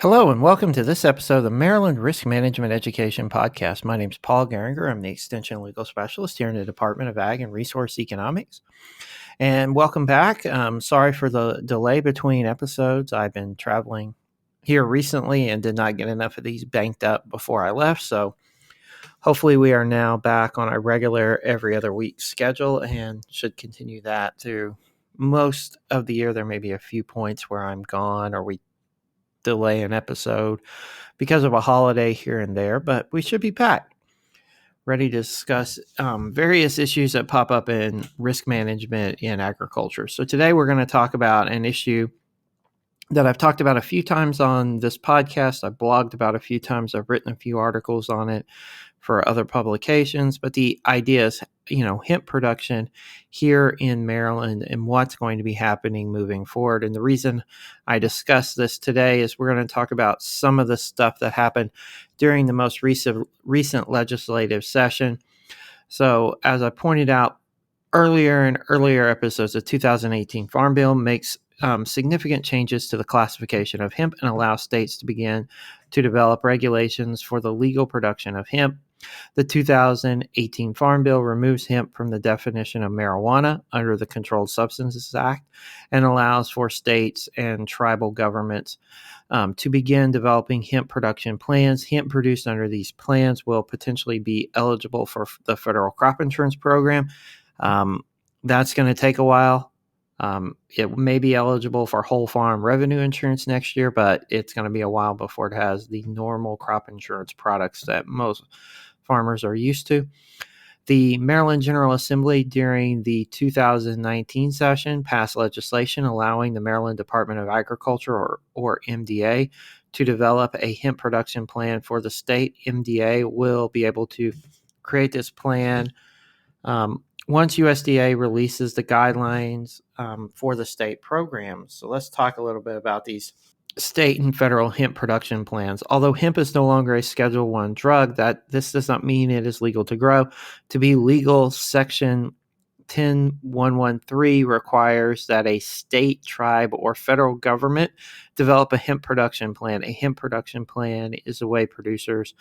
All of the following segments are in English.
Hello, and welcome to this episode of the Maryland Risk Management Education Podcast. My name is Paul Geringer. I'm the Extension Legal Specialist here in the Department of Ag and Resource Economics. And welcome back. Sorry for the delay between episodes. I've been traveling here recently and did not get enough of these banked up before I left. So hopefully we are now back on a regular every other week schedule and should continue that through most of the year. There may be a few points where I'm gone or we delay an episode because of a holiday here and there, but we should be back ready to discuss various issues that pop up in risk management in agriculture. So today we're going to talk about an issue that I've talked about a few times on this podcast. I've blogged about a few times. I've written a few articles on it for other publications, but the idea is, hemp production here in Maryland and what's going to be happening moving forward. And the reason I discuss this today is we're going to talk about some of the stuff that happened during the most recent legislative session. So as I pointed out earlier episodes, the 2018 Farm Bill makes significant changes to the classification of hemp and allows states to begin to develop regulations for the legal production of hemp. The 2018 Farm Bill removes hemp from the definition of marijuana under the Controlled Substances Act and allows for states and tribal governments to begin developing hemp production plans. Hemp produced under these plans will potentially be eligible for the federal crop insurance program. That's going to take a while. It may be eligible for whole farm revenue insurance next year, but it's going to be a while before it has the normal crop insurance products that most farmers are used to. The Maryland General Assembly during the 2019 session passed legislation allowing the Maryland Department of Agriculture, or MDA, to develop a hemp production plan for the state. MDA will be able to create this plan once USDA releases the guidelines for the state programs. So let's talk a little bit about these state and federal hemp production plans. Although hemp is no longer a Schedule I drug, this does not mean it is legal to grow. To be legal, Section 10113 requires that a state, tribe, or federal government develop a hemp production plan. A hemp production plan is the way producers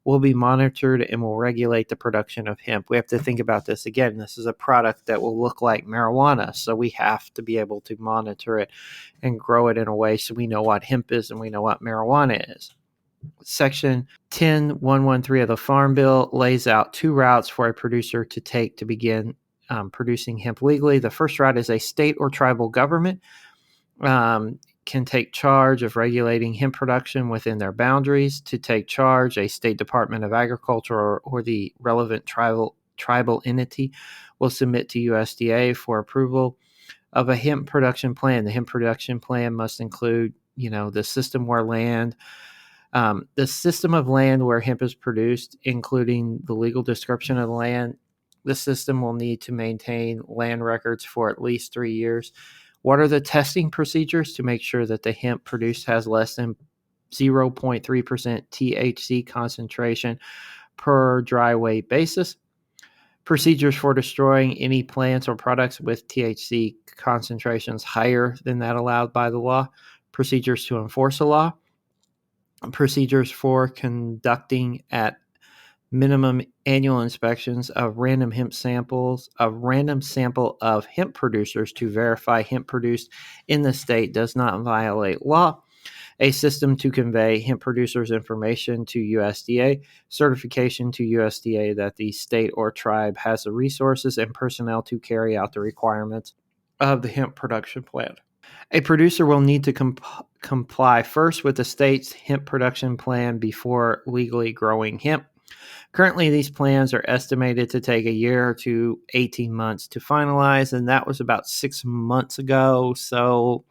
will be monitored and will regulate the production of hemp. We have to think about this again. This is a product that will look like marijuana, so we have to be able to monitor it and grow it in a way so we know what hemp is and we know what marijuana is. Section 10113 of the Farm Bill lays out two routes for a producer to take to begin producing hemp legally. The first route is a state or tribal government can take charge of regulating hemp production within their boundaries. To take charge, a state Department of Agriculture or the relevant tribal entity will submit to USDA for approval of a hemp production plan. The hemp production plan must include, the system of land where hemp is produced, including the legal description of the land. The system will need to maintain land records for at least 3 years. What are the testing procedures to make sure that the hemp produced has less than 0.3% THC concentration per dry weight basis? Procedures for destroying any plants or products with THC concentrations higher than that allowed by the law. Procedures to enforce the law. Procedures for conducting at minimum annual inspections of random sample of hemp producers to verify hemp produced in the state does not violate law. A system to convey hemp producers' information to USDA, certification to USDA that the state or tribe has the resources and personnel to carry out the requirements of the hemp production plan. A producer will need to comply first with the state's hemp production plan before legally growing hemp. Currently, these plans are estimated to take a year to 18 months to finalize, and that was about 6 months ago. So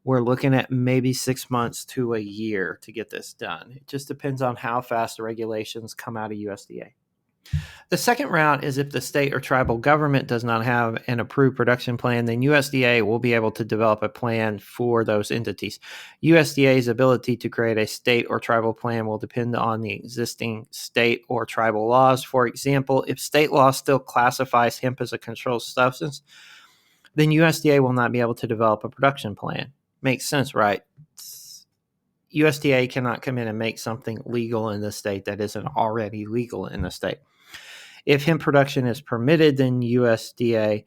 we're looking at maybe 6 months to a year to get this done. It just depends on how fast the regulations come out of USDA. The second route is if the state or tribal government does not have an approved production plan, then USDA will be able to develop a plan for those entities. USDA's ability to create a state or tribal plan will depend on the existing state or tribal laws. For example, if state law still classifies hemp as a controlled substance, then USDA will not be able to develop a production plan. Makes sense, right? USDA cannot come in and make something legal in the state that isn't already legal in the state. If hemp production is permitted, then the USDA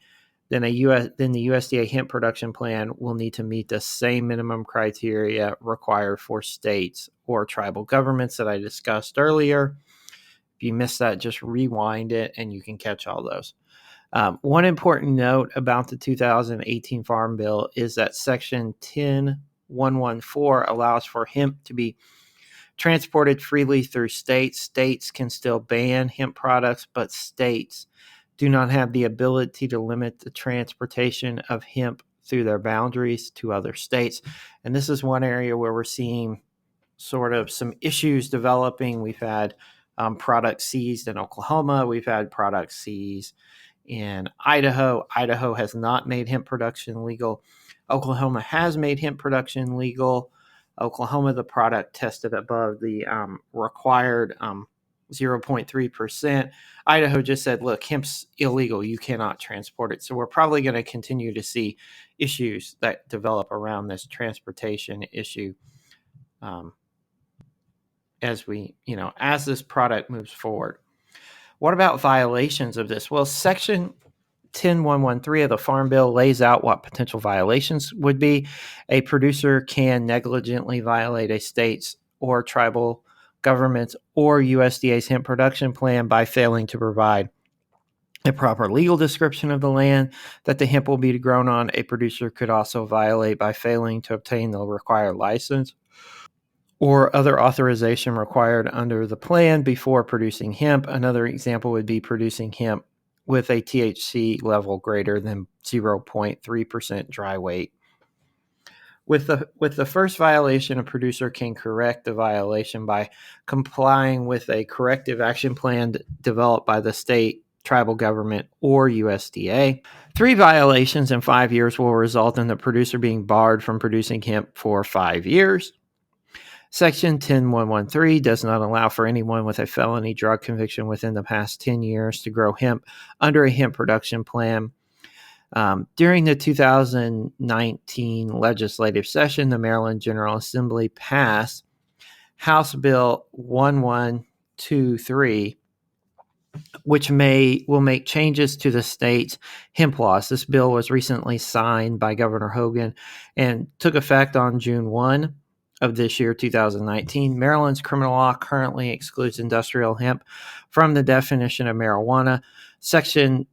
hemp production plan will need to meet the same minimum criteria required for states or tribal governments that I discussed earlier. If you missed that, just rewind it and you can catch all those. One important note about the 2018 Farm Bill is that Section 10114 allows for hemp to be transported freely through states. States can still ban hemp products, but states do not have the ability to limit the transportation of hemp through their boundaries to other states. And this is one area where we're seeing sort of some issues developing. We've had products seized in Oklahoma. We've had products seized in Idaho. Idaho has not made hemp production legal. Oklahoma has made hemp production legal. Oklahoma, the product tested above the required 0.3%. Idaho just said, look, hemp's illegal. You cannot transport it. So we're probably going to continue to see issues that develop around this transportation issue as this product moves forward. What about violations of this? Well, Section 10113 of the Farm Bill lays out what potential violations would be. A producer can negligently violate a state's or tribal government's or USDA's hemp production plan by failing to provide a proper legal description of the land that the hemp will be grown on. A producer could also violate by failing to obtain the required license or other authorization required under the plan before producing hemp. Another example would be producing hemp with a THC level greater than 0.3% dry weight. With the first violation, a producer can correct the violation by complying with a corrective action plan developed by the state, tribal government, or USDA. 3 violations in 5 years will result in the producer being barred from producing hemp for 5 years. Section 10113 does not allow for anyone with a felony drug conviction within the past 10 years to grow hemp under a hemp production plan. During the 2019 legislative session, the Maryland General Assembly passed House Bill 1123, which will make changes to the state's hemp laws. This bill was recently signed by Governor Hogan and took effect on June 1 of this year, 2019. Maryland's criminal law currently excludes industrial hemp from the definition of marijuana. Section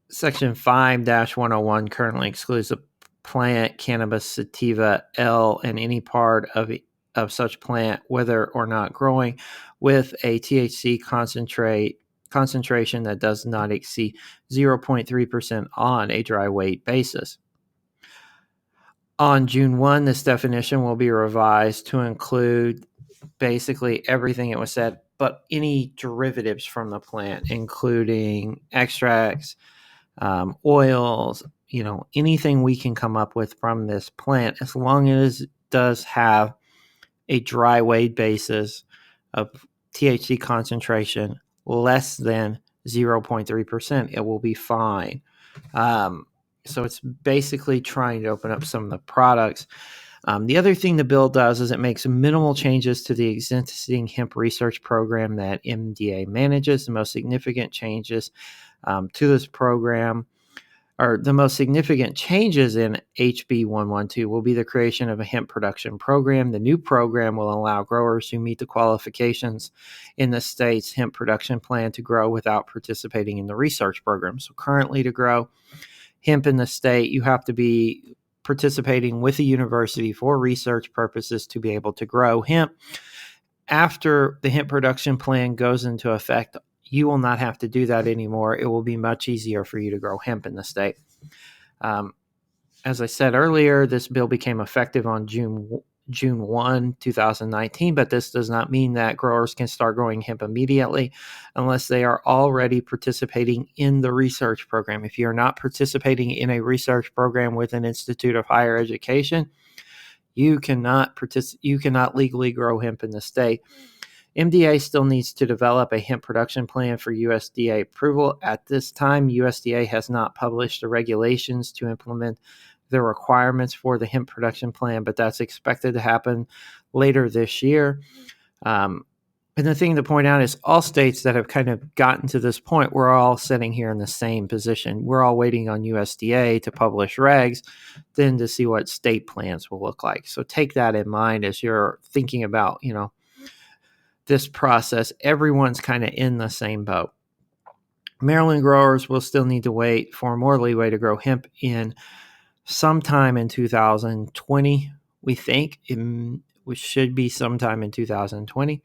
5-101 currently excludes the plant cannabis sativa L and any part of such plant, whether or not growing, with a THC concentration that does not exceed 0.3% on a dry weight basis. On June 1, this definition will be revised to include basically everything it was said, but any derivatives from the plant, including extracts, oils, anything we can come up with from this plant, as long as it does have a dry weight basis of THC concentration less than 0.3%, it will be fine. So it's basically trying to open up some of the products. The other thing the bill does is it makes minimal changes to the existing hemp research program that MDA manages. The most significant changes to this program, or the most significant changes in HB 112, will be the creation of a hemp production program. The new program will allow growers who meet the qualifications in the state's hemp production plan to grow without participating in the research program. So currently, to grow hemp in the state, you have to be participating with a university for research purposes to be able to grow hemp. After the hemp production plan goes into effect, you will not have to do that anymore. It will be much easier for you to grow hemp in the state. As I said earlier, this bill became effective on June 1, 2019, but this does not mean that growers can start growing hemp immediately unless they are already participating in the research program. If you're not participating in a research program with an institute of higher education, you cannot legally grow hemp in the state. MDA still needs to develop a hemp production plan for USDA approval. At this time, USDA has not published the regulations to implement the requirements for the hemp production plan, but that's expected to happen later this year. And the thing to point out is all states that have kind of gotten to this point, we're all sitting here in the same position. We're all waiting on USDA to publish regs, then to see what state plans will look like. So take that in mind as you're thinking about, this process. Everyone's kind of in the same boat. Maryland growers will still need to wait for more leeway to grow hemp in sometime in 2020. We think it should be sometime in 2020.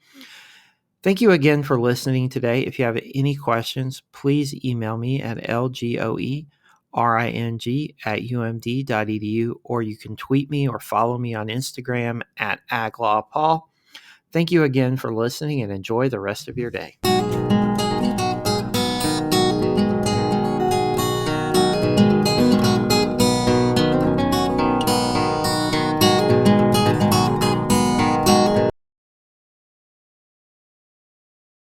Thank you again for listening today. If you have any questions, please email me at lgoering@umd.edu, or you can tweet me or follow me on Instagram at aglawpaul. Thank you again for listening and enjoy the rest of your day.